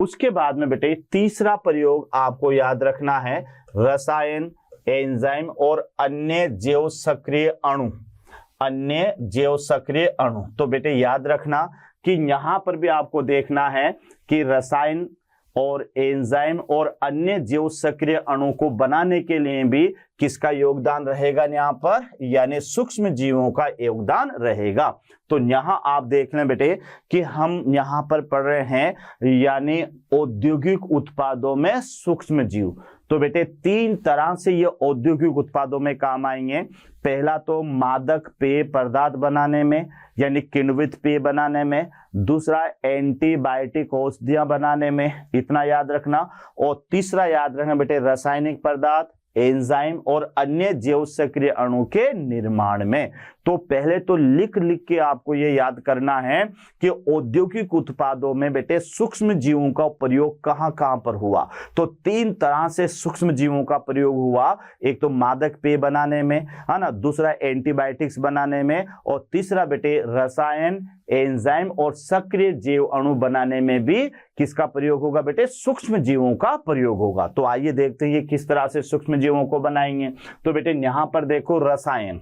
उसके बाद में बेटे तीसरा प्रयोग आपको याद रखना है, रसायन, एंजाइम और अन्य जैव सक्रिय अणु। अन्य जैव सक्रिय अणु, तो बेटे याद रखना कि यहां पर भी आपको देखना है कि रसायन और एंजाइम और अन्य जैव सक्रिय अणु को बनाने के लिए भी किसका योगदान रहेगा यहाँ पर, यानी सूक्ष्म जीवों का योगदान रहेगा। तो यहाँ आप देख लें बेटे कि हम यहाँ पर पढ़ रहे हैं यानी औद्योगिक उत्पादों में सूक्ष्म जीव। तो बेटे तीन तरह से ये औद्योगिक उत्पादों में काम आएंगे। पहला तो मादक पेय पदार्थ बनाने में यानी किण्वित पेय बनाने में, दूसरा एंटीबायोटिक औषधियां बनाने में, इतना याद रखना, और तीसरा याद रखना बेटे रासायनिक पदार्थ, एंजाइम और अन्य जैव सक्रिय अणु के निर्माण में। तो पहले तो लिख के आपको ये याद करना है कि औद्योगिक उत्पादों में बेटे सूक्ष्म जीवों का प्रयोग कहां कहां पर हुआ। तो तीन तरह से सूक्ष्म जीवों का प्रयोग हुआ, एक तो मादक पेय बनाने में, है ना, दूसरा एंटीबायोटिक्स बनाने में, और तीसरा बेटे रसायन, एंजाइम और सक्रिय जैव अणु बनाने में भी किसका प्रयोग होगा बेटे, सूक्ष्म जीवों का प्रयोग होगा। तो आइए देखते हैं किस तरह से सूक्ष्म जीवों को बनाएंगे। तो बेटे यहां पर देखो रसायन,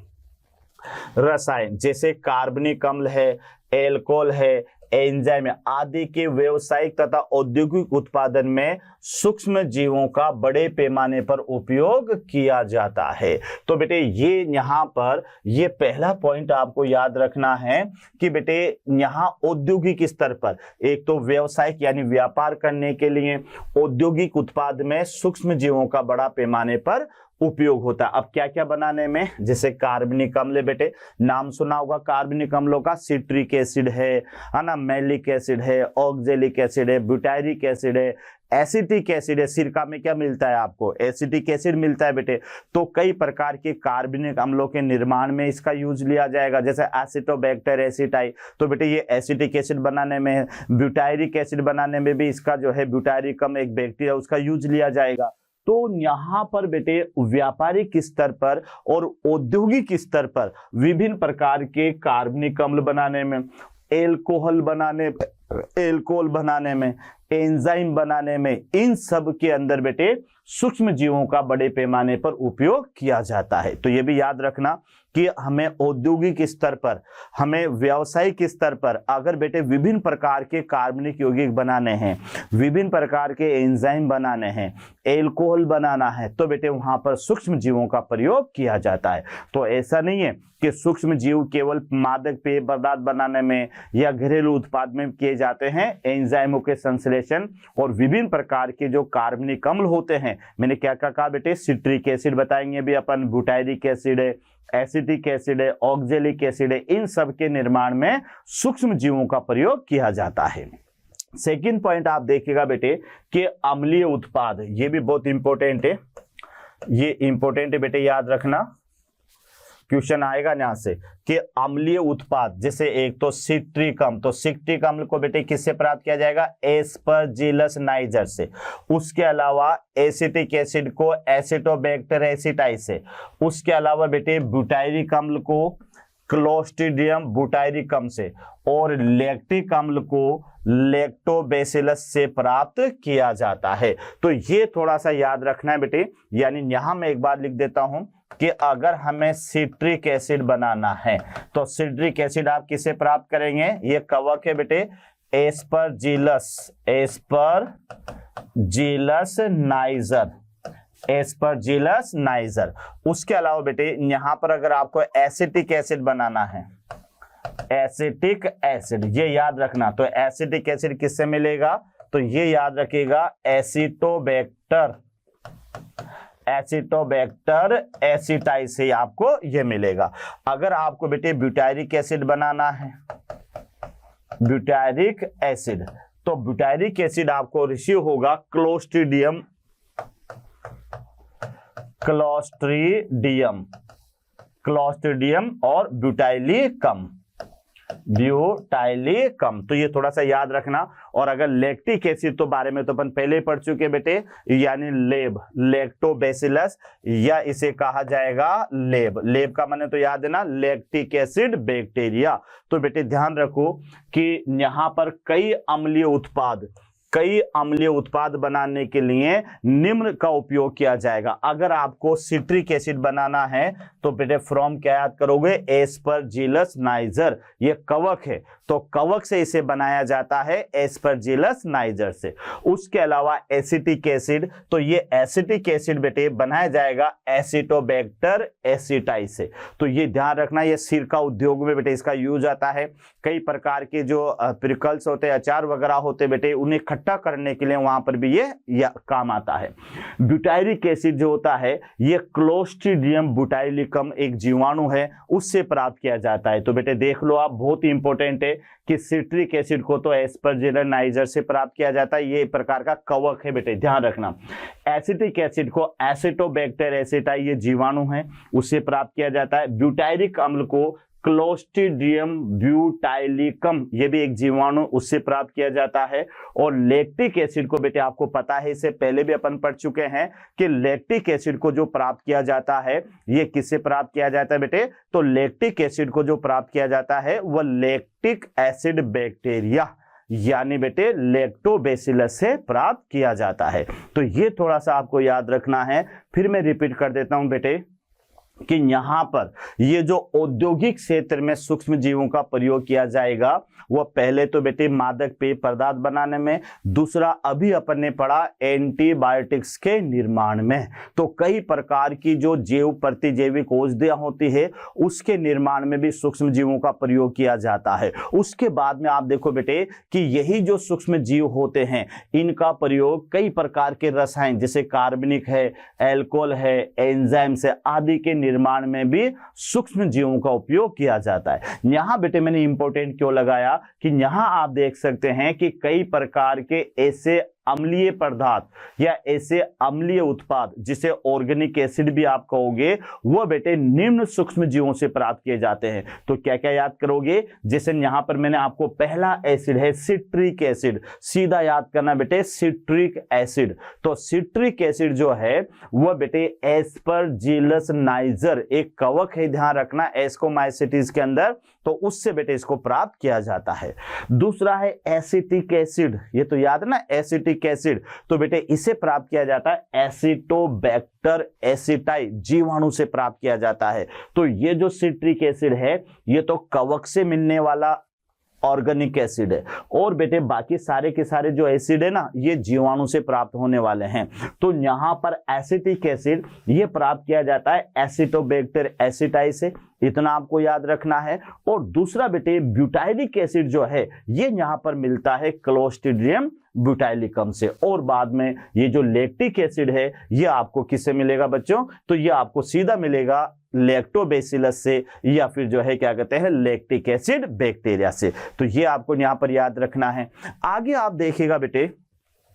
रसायन जैसे कार्बनिक अम्ल है, एल्कोहल है, एंजाइम आदि के व्यावसायिक तथा औद्योगिक उत्पादन में सूक्ष्म जीवों का बड़े पैमाने पर उपयोग किया जाता है। तो बेटे ये यहाँ पर ये पहला पॉइंट आपको याद रखना है कि बेटे यहाँ औद्योगिक स्तर पर एक तो व्यावसायिक यानी व्यापार करने के लिए औद्योगिक उत्पाद में सूक्ष्म जीवों का बड़ा पैमाने पर उपयोग होता है। अब क्या क्या बनाने में, जैसे कार्बनिक अम्ल बेटे नाम सुना होगा कार्बनिक अम्लों का, सिट्रिक एसिड है ना, मैलिक एसिड है, ऑक्जेलिक एसिड है, ब्यूटायरिक एसिड है, एसिटिक एसिड है। सिरका में क्या मिलता है आपको, एसिटिक एसिड मिलता है बेटे। तो कई प्रकार के कार्बनिक अम्लों के निर्माण में इसका यूज लिया जाएगा, जैसे एसिटोबैक्टर एसिटाई, तो बेटे ये एसिटिक एसिड बनाने में है। ब्यूटायरिक एसिड बनाने में भी इसका जो है ब्यूटायरिकम एक बैक्टीरिया उसका यूज लिया जाएगा। तो यहाँ पर बेटे व्यापारिक स्तर पर और औद्योगिक स्तर पर विभिन्न प्रकार के कार्बनिक अम्ल बनाने में, एल्कोहल बनाने में, एंजाइम बनाने में, इन सब के अंदर बेटे सूक्ष्म जीवों का बड़े पैमाने पर उपयोग किया जाता है। तो ये भी याद रखना कि हमें औद्योगिक स्तर पर, हमें व्यावसायिक स्तर पर अगर बेटे विभिन्न प्रकार के कार्बनिक यौगिक बनाने हैं, विभिन्न प्रकार के एंजाइम बनाने हैं, एल्कोहल बनाना है, तो बेटे वहां पर सूक्ष्म जीवों का प्रयोग किया जाता है। तो ऐसा नहीं है कि सूक्ष्म जीव केवल मादक पेय पदार्थ बनाने में या घरेलू उत्पाद में किए जाते हैं। एंजाइमों के संश्लेषण और विभिन्न प्रकार के जो कार्बनिक अम्ल होते हैं, मैंने क्या क्या कहा बेटे, सिट्रिक एसिड बताएंगे भी अपन, ब्यूटायरिक एसिड है, एसिटिक एसिड है, ऑक्जेलिक एसिड है, इन सब के निर्माण में सूक्ष्म जीवों का प्रयोग किया जाता है। सेकंड पॉइंट आप देखिएगा बेटे कि अम्लीय उत्पाद, ये भी बहुत इंपॉर्टेंट है, ये इंपॉर्टेंट है बेटे, याद रखना, क्वेश्चन आएगा यहां से कि अम्लीय उत्पाद, जैसे एक तो सिट्रिक अम्ल, तो सिट्रिक अम्ल को बेटे किससे प्राप्त किया जाएगा, एस्परजिलस नाइजर से। उसके अलावा एसिटिक एसिड को एसिटोबैक्टर एसिटाई से। उसके अलावा बेटे ब्यूटायरिक अम्ल को क्लोस्ट्रीडियम ब्यूटायरिकम से, और लैक्टिक अम्ल को लैक्टोबैसिलस से प्राप्त किया जाता है। तो ये थोड़ा सा याद रखना है बेटे, यानी यहां मैं एक बार लिख देता हूं कि अगर हमें सिट्रिक एसिड बनाना है तो सिट्रिक एसिड आप किसे प्राप्त करेंगे, ये कवक है बेटे, एस्परजिलस नाइजर, एस्परजिलस नाइजर। उसके अलावा बेटे यहां पर अगर आपको एसिटिक एसिड बनाना है, एसिटिक एसिड, ये याद रखना, तो एसिटिक एसिड किससे मिलेगा, तो ये याद रखिएगा एसिटोबैक्टर एसिटाई से आपको ये मिलेगा। अगर आपको बेटे ब्यूटायरिक एसिड बनाना है, ब्यूटायरिक एसिड, तो ब्यूटायरिक एसिड आपको रिसीव होगा क्लोस्ट्रीडियम और ब्यूटाइलिकम। तो ये थोड़ा सा याद रखना। और अगर लैक्टिक एसिड तो बारे में तो अपन पहले पढ़ चुके बेटे, यानी लैक्टोबैसिलस, या इसे कहा जाएगा लेब का माने तो याद है ना, लैक्टिक एसिड बैक्टीरिया। तो बेटे ध्यान रखो कि यहां पर कई अम्लीय उत्पाद, कई अम्लीय उत्पाद बनाने के लिए निम्न का उपयोग किया जाएगा। अगर आपको सिट्रिक एसिड बनाना है तो बेटे फ्रॉम क्या याद करोगे, एस्परजिलस नाइजर, ये कवक है तो कवक से इसे बनाया जाता है एस्परजिलस नाइजर से। उसके अलावा एसिटिक एसिड, तो ये एसिटिक एसिड बेटे बनाया जाएगा एसिटोबैक्टर एसिटाई से। तो ये ध्यान रखना, ये सिरका उद्योग में बेटे इसका यूज आता है। कई प्रकार के जो पिकल्स होते हैं, अचार वगैरह होते बेटे, उन्हें इकट्ठा करने के लिए वहां पर भी ये काम आता है। ब्यूटाइलिक एसिड जो होता है ये क्लोस्ट्रीडियम ब्यूटाइलिकम एक जीवाणु है, उससे प्राप्त किया जाता है। तो बेटे देख लो आप, बहुत ही इंपॉर्टेंट है कि सिट्रिक एसिड को तो एस्परजिलस नाइजर से प्राप्त किया जाता है, ये एक प्रकार का कवक है बेटे, ध्यान रखना। एसिटिक एसिड को एसिटोबैक्टर एसिटाई, ये जीवाणु है, उससे प्राप्त किया जाता है। ब्यूटाइलिक अम्ल को क्लोस्ट्रीडियम ब्यूटाइलिकम, ये भी एक जीवाणु, उससे प्राप्त किया जाता है। और लैक्टिक एसिड को बेटे आपको पता है, इससे पहले भी अपन पढ़ चुके हैं कि लैक्टिक एसिड को जो प्राप्त किया जाता है ये किससे प्राप्त किया जाता है बेटे, तो लैक्टिक एसिड को जो प्राप्त किया जाता है वह लैक्टिक एसिड बैक्टीरिया यानी बेटे लैक्टोबैसिलस से प्राप्त किया जाता है। तो ये थोड़ा सा आपको याद रखना है। फिर मैं रिपीट कर देता हूं बेटे कि यहां पर ये जो औद्योगिक क्षेत्र में सूक्ष्म जीवों का प्रयोग किया जाएगा वह पहले तो बेटे मादक पेय पदार्थ बनाने में, दूसरा अभी अपन ने पढ़ा एंटीबायोटिक्स के निर्माण में। तो कई प्रकार की जो जैव प्रतिजैविक औषधियां होती है उसके निर्माण में भी सूक्ष्म जीवों का प्रयोग किया जाता है। उसके बाद में आप देखो बेटे कि यही जो सूक्ष्म जीव होते हैं इनका प्रयोग कई प्रकार के रसायन जैसे कार्बनिक है, एल्कोहल है, एंजाइम्स है आदि के निर्माण में भी सूक्ष्म जीवों का उपयोग किया जाता है। यहां बेटे मैंने इंपॉर्टेंट क्यों लगाया कि यहां आप देख सकते हैं कि कई प्रकार के ऐसे अम्लीय पदार्थ या ऐसे अम्लीय उत्पाद जिसे ऑर्गेनिक एसिड भी आप कहोगे वह बेटे निम्न सूक्ष्म जीवों से प्राप्त किए जाते हैं। तो क्या क्या याद करोगे, जैसे यहां पर मैंने आपको पहला एसिड है सिट्रिक एसिड, सीधा याद करना बेटे सिट्रिक एसिड। तो सिट्रिक एसिड जो है वह बेटे एस्परजिलस नाइजर एक कवक है, ध्यान रखना एस्कोमाइसिटीज के अंदर, तो उससे बेटे इसको प्राप्त किया जाता है। दूसरा है एसिटिक एसिड, ये तो याद है ना एसिटिक एसिड, तो बेटे इसे प्राप्त किया जाता है एसिटोबैक्टर एसिटाई जीवाणु से प्राप्त किया जाता है। तो ये जो सिट्रिक एसिड है ये तो कवक से मिलने वाला ऑर्गेनिक एसिड है और बेटे बाकी सारे के सारे जो एसिड है ना ये जीवाणु से प्राप्त होने वाले हैं। तो यहां पर एसिटिक एसिड ये प्राप्त किया जाता है एसिटोबैक्टर एसिटाई से, इतना आपको याद रखना है। और दूसरा बेटे ब्यूटाइलिक एसिड जो है ये यहां पर मिलता है क्लोस्ट्रीडियम ब्यूटाइलिकम से। और बाद में ये जो लैक्टिक एसिड है ये आपको किससे मिलेगा बच्चों, तो ये आपको सीधा मिलेगा लैक्टोबैसिलस से या फिर जो है क्या कहते हैं लैक्टिक एसिड बैक्टीरिया से। तो ये आपको यहां पर याद रखना है। आगे आप देखिएगा बेटे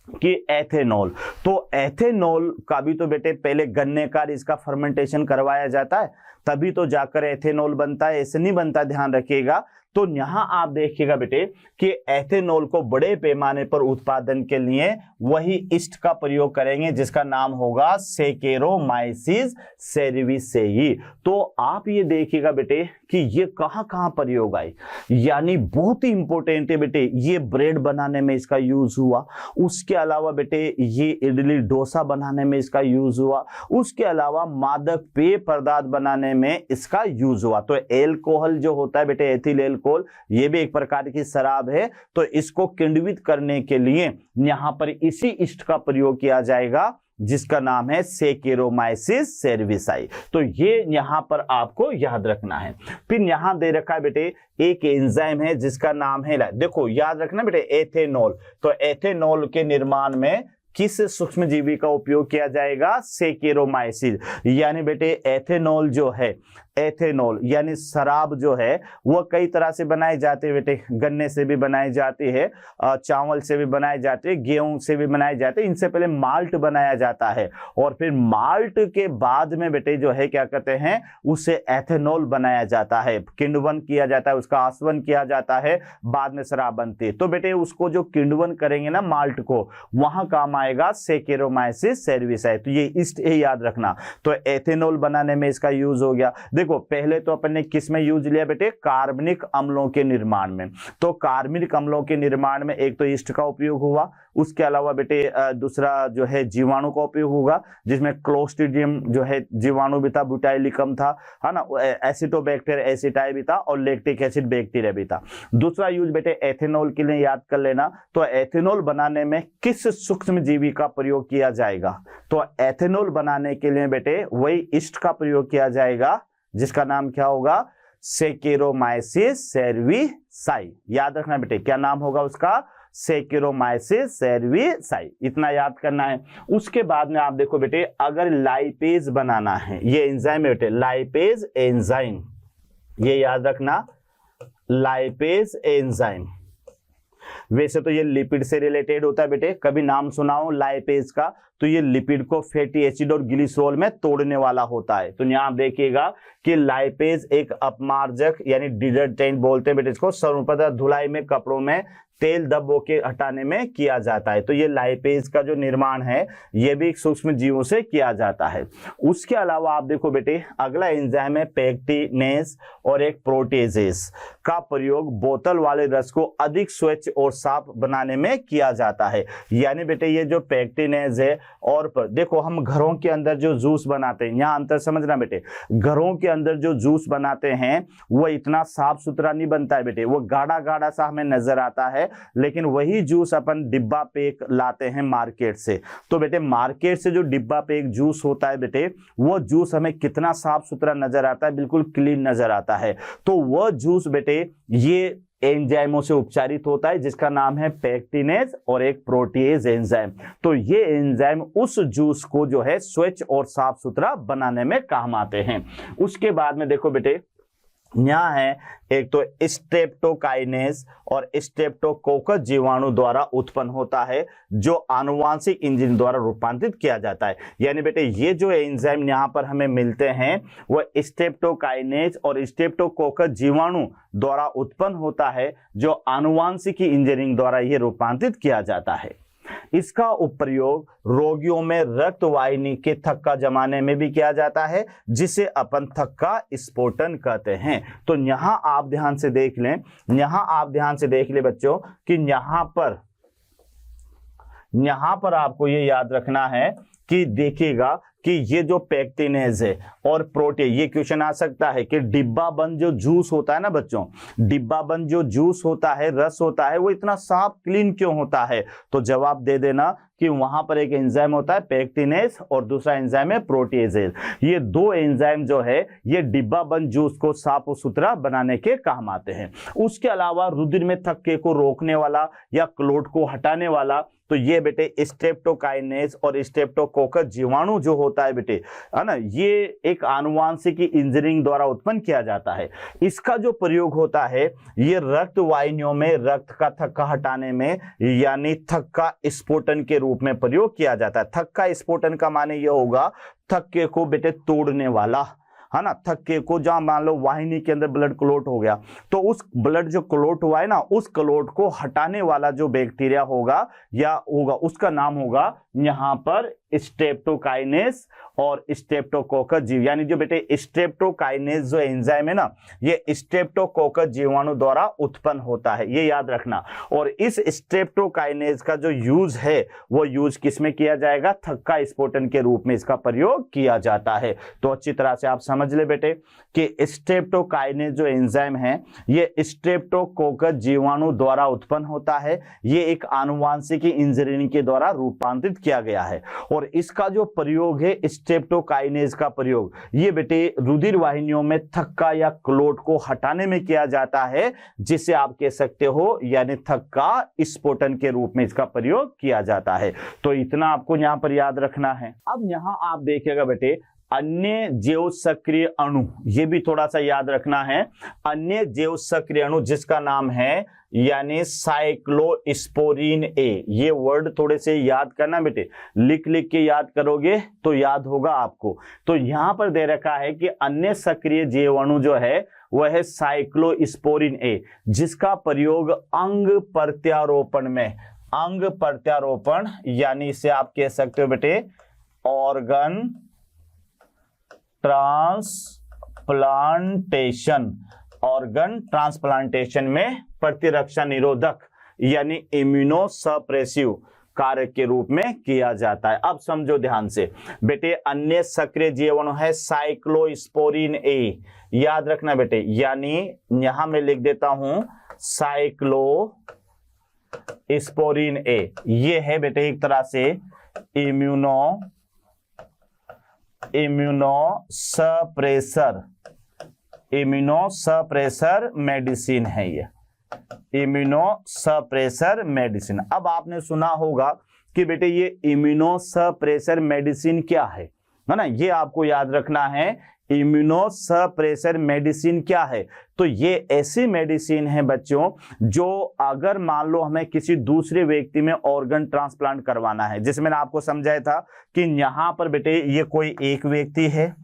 कि एथेनॉल, तो एथेनॉल का भी तो बेटे पहले गन्ने का इसका फर्मेंटेशन करवाया जाता है तभी तो जाकर एथेनॉल बनता है, ऐसे नहीं बनता, ध्यान रखिएगा। तो यहां आप देखिएगा बेटे कि एथेनॉल को बड़े पैमाने पर उत्पादन के लिए वही ईस्ट का प्रयोग करेंगे जिसका नाम होगा सेकेरोमाइसिस सेरेविसेई। तो आप ये देखिएगा बेटे कि ये कहां कहां प्रयोग आए, यानी बहुत ही इंपॉर्टेंट है बेटे। ये ब्रेड बनाने में इसका यूज हुआ, उसके अलावा बेटे ये इडली डोसा बनाने में इसका यूज हुआ, उसके अलावा मादक पेय पदार्थ बनाने में इसका यूज हुआ। तो एल्कोहल जो होता है बेटे एथिल एल्कोहल, ये भी एक प्रकार की शराब है, तो इसको किण्वित करने के लिए यहां पर इसी ईस्ट का प्रयोग किया जाएगा जिसका नाम है सेकेरोमाइसिस सेरेविसाई। तो ये यहां पर आपको याद रखना है। फिर यहां दे रखा है बेटे एक एंजाइम है जिसका नाम है, देखो याद रखना बेटे एथेनॉल। तो एथेनॉल के निर्माण में किस सूक्ष्म जीवी का उपयोग किया जाएगा, सेकेरोमाइसिस। यानी बेटे एथेनॉल जो है, एथेनॉल यानी शराब जो है वह कई तरह से बनाई जाती है बेटे, गन्ने से भी बनाई जाती है, चावल से भी बनाई जाती है, गेहूं से भी बनाई जाती है। इनसे पहले माल्ट बनाया जाता है और फिर माल्ट के बाद में बेटे जो है क्या कहते हैं उसे एथेनॉल बनाया जाता है, किण्वन किया जाता है, उसका आसवन किया जाता है, बाद में शराब बनती है। तो बेटे उसको जो किण्वन करेंगे ना माल्ट को, वहां काम आएगा सेकेरोमाइसिस सेरेविसाई। तो ये ईस्ट याद रखना। तो एथेनॉल बनाने में इसका यूज हो गया। देखो पहले तो अपन ने किस में यूज लिया बेटे, कार्बनिक अम्लों के निर्माण में। तो कार्बनिक अम्लों के निर्माण में एक तो ईस्ट का उपयोग हुआ, उसके अलावा बेटे दूसरा जो है जीवाणु का उपयोग होगा, जिसमें क्लोस्ट्रीडियम जो है जीवाणु भी था, ब्यूटाइलिकम था, है ना, एसिटोबैक्टर एसिटाई भी था, और लैक्टिक एसिड बैक्टीरिया भी था। दूसरा यूज बेटे एथेनॉल के लिए याद कर लेना। तो एथेनॉल बनाने में किस सूक्ष्म जीवी का प्रयोग किया जाएगा, तो एथेनॉल बनाने के लिए बेटे वही ईस्ट का प्रयोग किया जाएगा, जिसका नाम क्या होगा, सेकेरोमाइसिस सेर्विसाई। याद रखना बेटे, क्या नाम होगा उसका, सेकेरोमाइसिस सेर्विसाई, इतना याद करना है। उसके बाद में आप देखो बेटे, अगर लाइपेज बनाना है, ये एंजाइम है बेटे, लाइपेज एंजाइम, ये याद रखना, लाइपेज एंजाइम। वैसे तो ये लिपिड से रिलेटेड होता है बेटे, कभी नाम सुनाओ लाइपेज का, तो ये लिपिड को फैटी एसिड और ग्लिसरॉल में तोड़ने वाला होता है। तो यहां आप देखिएगा कि लाइपेज एक अपमार्जक यानी डिटर्जेंट बोलते हैं बेटे इसको, सर्वप्रथम धुलाई में, कपड़ों में तेल दबो के हटाने में किया जाता है। तो ये लाइपेज का जो निर्माण है ये भी सूक्ष्म जीवों से किया जाता है। उसके अलावा आप देखो बेटे, अगला एंजाइम है पेक्टिनेज और एक प्रोटेजेस का प्रयोग बोतल वाले रस को अधिक स्वच्छ और साफ बनाने में किया जाता है। यानी बेटे ये जो पेक्टिनेज है, और देखो हम घरों के अंदर जो जूस बनाते हैं, यहाँ अंतर समझना बेटे, घरों के अंदर जो जूस बनाते हैं वो इतना साफ सुथरा नहीं बनता है बेटे, वो गाढ़ा गाढ़ा सा हमें नजर आता है, लेकिन वही जूस अपन डिब्बा पैक लाते हैं मार्केट से। तो बेटे मार्केट से जो डिब्बा पैक जूस होता है बेटे, वो जूस हमें कितना साफ सुथरा नजर आता है, बिल्कुल क्लीन नजर आता है। तो वह जूस बेटे ये एंजाइमों से उपचारित होता है, जिसका नाम है पेक्टिनेज और एक प्रोटीएज एंजाइम। तो ये एंजाइम उस जूस को जो है स्वच्छ और साफ सुथरा बनाने में काम आते हैं। उसके बाद में देखो बेटे, यहाँ है एक तो स्ट्रेप्टोकाइनेज और स्ट्रेप्टोकोकस जीवाणु द्वारा उत्पन्न होता है, जो आनुवांशिक इंजन द्वारा रूपांतरित किया जाता है। यानी बेटे ये जो एंजाइम यहाँ पर हमें मिलते हैं वह स्ट्रेप्टोकाइनेज और स्ट्रेप्टोकोकस जीवाणु द्वारा उत्पन्न होता है, जो आनुवांशिक इंजीनियरिंग द्वारा ये रूपांतरित किया जाता है। इसका उपयोग रोगियों में रक्त वाहिनी के थक्का जमाने में भी किया जाता है, जिसे अपन थक्का स्फोटन कहते हैं। तो यहां आप ध्यान से देख लें, यहां आप ध्यान से देख लें बच्चों कि यहां पर आपको ये याद रखना है कि देखिएगा कि ये जो पेक्टिनेज है और प्रोटीन, ये क्वेश्चन आ सकता है कि डिब्बा बंद जो जूस होता है ना बच्चों, डिब्बा बंद जो जूस होता है, रस होता है, वो इतना साफ क्लीन क्यों होता है? तो जवाब दे देना कि वहां पर एक एंजाइम होता है पेक्टिनेज और दूसरा एंजाइम है प्रोटीजेज। ये दो एंजाइम जो है ये डिब्बा बंद जूस को साफ और सुथरा बनाने के काम आते हैं। उसके अलावा रुधिर में थक्के को रोकने वाला या क्लोट को हटाने वाला, तो ये बेटे स्ट्रेप्टोकाइनेज और स्ट्रेप्टोकोकस जीवाणु जो होता है बेटे, है ना, ये एक आनुवांशिक इंजीनियरिंग द्वारा उत्पन्न किया जाता है। इसका जो प्रयोग होता है ये रक्त वाहिनियों में रक्त का थक्का हटाने में, यानी थक्का स्फोटन के रूप में प्रयोग किया जाता है। थक्का स्फोटन का माने ये होगा थक्के को बेटे तोड़ने वाला, है ना, थक्के को, जहां मान लो वाहिनी के अंदर ब्लड क्लोट हो गया, तो उस ब्लड जो क्लोट हुआ है ना, उस क्लोट को हटाने वाला जो बैक्टीरिया होगा या होगा उसका नाम होगा यहां पर स्ट्रेप्टोकाइनेज और स्ट्रेप्टोकोकस जीव। यानी जो बेटे स्ट्रेप्टोकाइनेज जो एंजाइम है ना, ये स्ट्रेप्टोकोकस जीवाणु द्वारा उत्पन्न होता है, ये याद रखना। और इस स्ट्रेप्टोकाइनेज का जो यूज है वो यूज किसमें किया जाएगा? थक्का स्फोटन के रूप में इसका प्रयोग किया जाता है। तो अच्छी तरह से आप समझ ले बेटे कि स्ट्रेप्टोकाइनेज जो एंजाइम है ये स्ट्रेप्टोकोकस जीवाणु द्वारा उत्पन्न होता है। ये एक आनुवांशिक इंजीनियरिंग के द्वारा रूपांतरित किया गया है। और इसका जो प्रयोग है स्ट्रेप्टोकाइनेज का प्रयोग, ये बेटे रुधिर वाहिनियों में थक्का या क्लोट को हटाने में किया जाता है, जिसे आप कह सकते हो यानी थक्का स्फोटन के रूप में इसका प्रयोग किया जाता है। तो इतना आपको यहां पर याद रखना है। अब यहां आप देखिएगा बेटे अन्य जैव सक्रिय अणु, ये भी थोड़ा सा याद रखना है। अन्य जैव सक्रिय अणु जिसका नाम है यानी साइक्लोस्पोरीन ए, ये वर्ड थोड़े से याद करना बेटे, लिख लिख के याद करोगे तो याद होगा आपको। तो यहां पर दे रखा है कि अन्य सक्रिय जैव अणु जो है वह है साइक्लोस्पोरीन ए, जिसका प्रयोग अंग प्रत्यारोपण में, अंग प्रत्यारोपण यानी इसे आप कह सकते हो बेटे ऑर्गन ऑर्गन ट्रांसप्लांटेशन में प्रतिरक्षा निरोधक यानी इम्यूनोसप्रेसिव कार्य के रूप में किया जाता है। अब समझो ध्यान से बेटे, अन्य सक्रिय जीवाणु है साइक्लोस्पोरिन ए, याद रखना बेटे, यानी यहां मैं लिख देता हूं साइक्लोस्पोरिन ए, ये है बेटे एक तरह से इम्यूनोसप्रेसर मेडिसिन है ये, इम्यूनोसप्रेसर मेडिसिन। अब आपने सुना होगा कि बेटे ये इम्यूनोसप्रेसर मेडिसिन क्या है ना, ये आपको याद रखना है। इम्यूनोसप्रेसर मेडिसिन क्या है? तो ये ऐसी मेडिसिन है बच्चों जो अगर मान लो हमें किसी दूसरे व्यक्ति में ऑर्गन ट्रांसप्लांट करवाना है, जैसे मैंने आपको समझाया था कि यहां पर बेटे ये कोई एक व्यक्ति है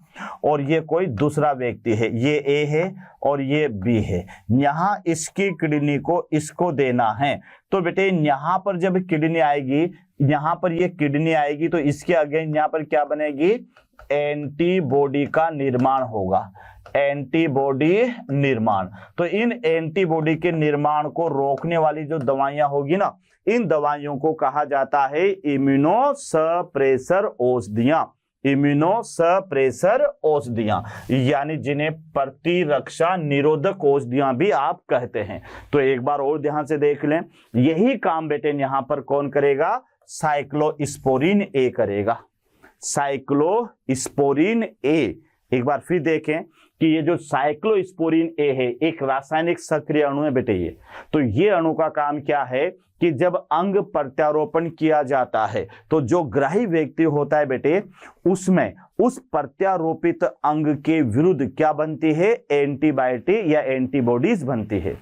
और ये कोई दूसरा व्यक्ति है, ये ए है और ये बी है, यहां इसकी किडनी को इसको देना है। तो बेटे यहां पर जब किडनी आएगी, यहां पर ये किडनी आएगी तो इसके अगेंस्ट यहां पर क्या बनेगी? एंटीबॉडी का निर्माण होगा, एंटीबॉडी निर्माण। तो इन एंटीबॉडी के निर्माण को रोकने वाली जो दवाइयां होगी ना, इन दवाइयों को कहा जाता है इम्यूनोसप्रेसर औषधियां, इम्यूनोसप्रेसर औषधियां, यानी जिन्हें प्रतिरक्षा निरोधक औषधियां भी आप कहते हैं। तो एक बार और ध्यान से देख लें, यही काम बेटे यहां पर कौन करेगा? साइक्लोस्पोरिन ए करेगा, साइक्लोस्पोरिन ए। एक बार फिर देखें कि ये जो साइक्लोस्पोरिन ए है एक रासायनिक सक्रिय अणु है बेटे ये। तो ये अणु का काम क्या है कि जब अंग प्रत्यारोपण किया जाता है तो जो ग्राही व्यक्ति होता है बेटे, उसमें उस प्रत्यारोपित अंग के विरुद्ध क्या बनती है? एंटीबायोटिक या एंटीबॉडीज बनती है।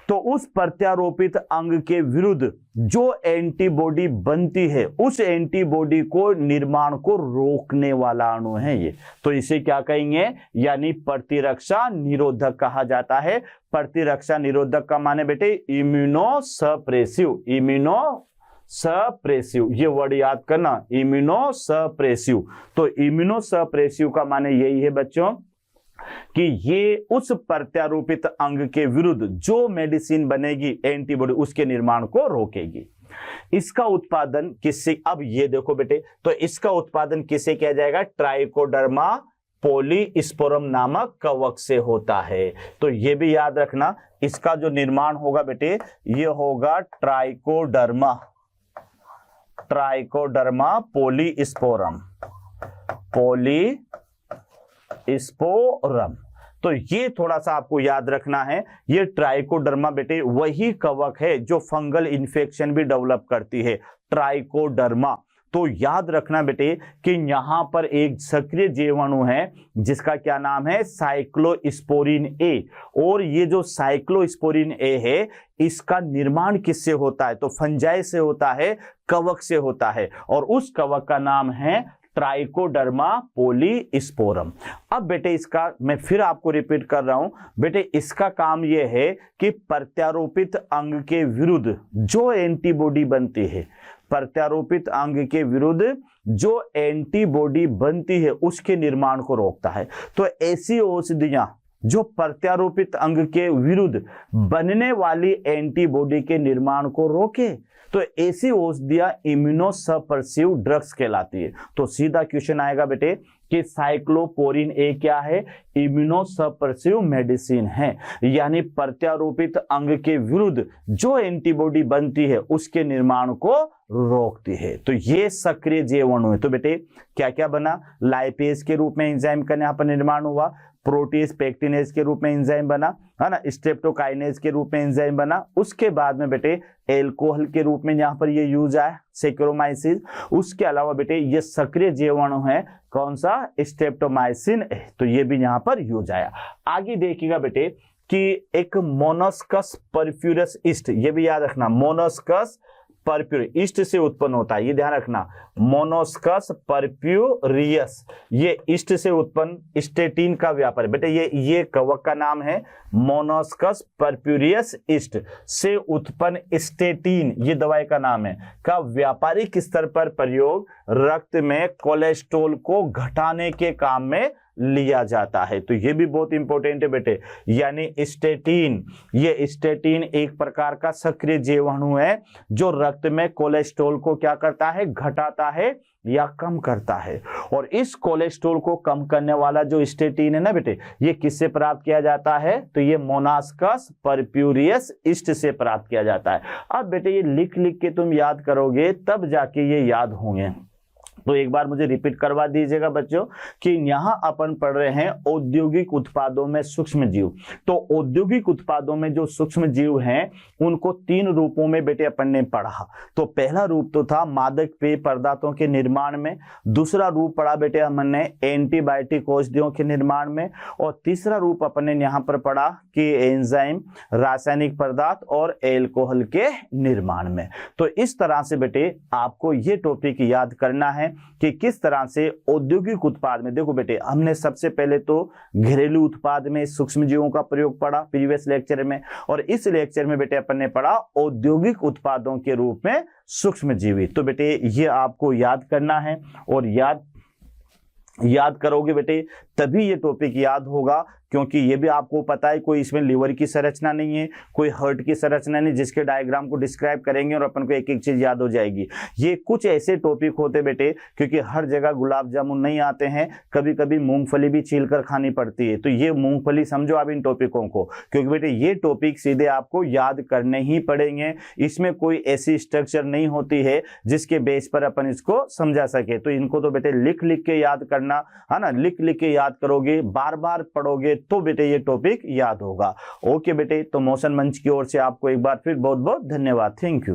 तो उस प्रत्यारोपित अंग के विरुद्ध जो एंटीबॉडी बनती है, उस एंटीबॉडी को निर्माण को रोकने वाला अणु है ये। तो इसे क्या कहेंगे? यानी प्रतिरक्षा निरोधक कहा जाता है। प्रतिरक्षा निरोधक का माने बेटे इम्यूनोसप्रेसिव, इम्यूनोसप्रेसिव, ये वर्ड याद करना, इम्यूनोसप्रेसिव। तो इम्यूनोसप्रेसिव का माने यही है बच्चों कि ये उस प्रत्यारोपित अंग के विरुद्ध जो मेडिसिन बनेगी एंटीबॉडी, उसके निर्माण को रोकेगी। इसका उत्पादन किससे? अब ये देखो बेटे, तो इसका उत्पादन किससे किया जाएगा? ट्राइकोडर्मा पॉलीस्पोरम नामक कवक से होता है। तो ये भी याद रखना, इसका जो निर्माण होगा बेटे ये होगा ट्राइकोडर्मा पॉलीस्पोरम, पॉलीस्पोरम। तो ये थोड़ा सा आपको याद रखना है, ये ट्राइकोडर्मा बेटे वही कवक है जो फंगल इन्फेक्शन भी डेवलप करती है, ट्राइकोडर्मा। तो याद रखना बेटे कि यहां पर एक सक्रिय जीवाणु है जिसका क्या नाम है? साइक्लोस्पोरिन ए। और ये जो साइक्लोस्पोरिन ए है इसका निर्माण किससे होता है? तो फंजाई से होता है, कवक से होता है, और उस कवक का नाम है ट्राइकोडर्मा पॉलीस्पोरम। अब बेटे इसका मैं फिर आपको रिपीट कर रहा हूं बेटे, इसका काम यह है कि प्रत्यारोपित अंग के विरुद्ध जो एंटीबॉडी बनती है, प्रत्यारोपित अंग के विरुद्ध जो एंटीबॉडी बनती है उसके निर्माण को रोकता है। तो ऐसी औषधियां जो प्रत्यारोपित अंग के विरुद्ध बनने वाली एंटीबॉडी के निर्माण को रोके, तो ऐसी औषधियां इम्यूनोसप्रेसिव ड्रग्स कहलाती है। तो सीधा क्वेश्चन आएगा बेटे कि साइक्लोपोरिन ए क्या है? इम्यूनोसप्रेसिव मेडिसिन है, यानी प्रत्यारोपित अंग के विरुद्ध जो एंटीबॉडी बनती है उसके निर्माण को रोकती है। तो ये सक्रिय जीवाणु है। तो बेटे क्या क्या बना? लाइपेज के रूप में एंजाइम का यहाँ पर निर्माण हुआ, प्रोटीज पेक्टिनेज के रूप में एंजाइम बना, है ना, स्ट्रेप्टोकाइनेज के रूप में एंजाइम बना। उसके बाद में बेटे एल्कोहल के रूप में यहाँ पर ये यूज आया, सैक्रोमाइसिस। उसके अलावा बेटे ये सक्रिय जीवाणु है, कौन सा? स्ट्रेप्टोमाइसिन। तो ये भी यहाँ पर यूज आया। आगे देखिएगा बेटे कि एक मोनोस्कस परफ्यूरस ईस्ट, ये भी याद रखना, मोनोस्कस परप्यूर ईस्ट से उत्पन्न होता है, ये ध्यान रखना, मोनोस्कस परप्यूरियस, ये ईस्ट से उत्पन्न स्टेटिन का व्यापार। बेटे ये कवक का नाम है, मोनोस्कस परप्यूरियस ईस्ट से उत्पन्न स्टेटिन, ये दवाई का नाम है, का व्यापारिक स्तर पर प्रयोग रक्त में कोलेस्ट्रॉल को घटाने के काम में लिया जाता है। तो ये भी बहुत इंपॉर्टेंट है बेटे। यानी स्टेटिन, ये स्टेटिन एक प्रकार का सक्रिय जीवाणु है जो रक्त में कोलेस्ट्रॉल को क्या करता है, घटाता है या कम करता है। और इस कोलेस्ट्रॉल को कम करने वाला जो स्टेटिन है ना बेटे, ये किससे प्राप्त किया जाता है, तो ये मोनास्कस परप्यूरियस ईस्ट से प्राप्त किया जाता है। अब बेटे ये लिख लिख के तुम याद करोगे तब जाके ये याद होंगे। तो एक बार मुझे रिपीट करवा दीजिएगा बच्चों कि यहां अपन पढ़ रहे हैं औद्योगिक उत्पादों में सूक्ष्म जीव। तो औद्योगिक उत्पादों में जो सूक्ष्म जीव हैं उनको 3 रूपों में बेटे अपन ने पढ़ा। तो पहला रूप तो था मादक पेय पदार्थों के निर्माण में, दूसरा रूप पढ़ा बेटे हमने एंटीबायोटिक औषधियों के निर्माण में, और तीसरा रूप अपन ने यहाँ पर पढ़ा कि एंजाइम, रासायनिक पदार्थ और एल्कोहल के निर्माण में। तो इस तरह से बेटे आपको ये टॉपिक याद करना है कि किस तरह से औद्योगिक उत्पाद में, देखो बेटे हमने सबसे पहले तो घरेलू उत्पाद में सूक्ष्म जीवों का प्रयोग पढ़ा प्रीवियस लेक्चर में, और इस लेक्चर में बेटे अपन ने पढ़ा औद्योगिक उत्पादों के रूप में सूक्ष्म जीवी। तो बेटे ये आपको याद करना है, और याद करोगे बेटे तभी ये टॉपिक याद होगा, क्योंकि ये भी आपको पता है कोई इसमें लीवर की संरचना नहीं है, कोई हार्ट की संरचना नहीं जिसके डायग्राम को डिस्क्राइब करेंगे और अपन को एक एक चीज याद हो जाएगी। ये कुछ ऐसे टॉपिक होते बेटे, क्योंकि हर जगह गुलाब जामुन नहीं आते हैं, कभी कभी मूंगफली भी छील कर खानी पड़ती है। तो ये मूंगफली समझो आप इन टॉपिकों को, क्योंकि बेटे ये टॉपिक सीधे आपको याद करने ही पड़ेंगे। इसमें कोई ऐसी स्ट्रक्चर नहीं होती है जिसके बेस पर अपन इसको समझा सके। तो इनको तो बेटे लिख लिख के याद करना है ना, लिख लिख के याद करोगे, बार बार पढ़ोगे तो बेटे ये टॉपिक याद होगा। ओके बेटे, तो मोशन मंच की ओर से आपको एक बार फिर बहुत बहुत धन्यवाद। Thank you.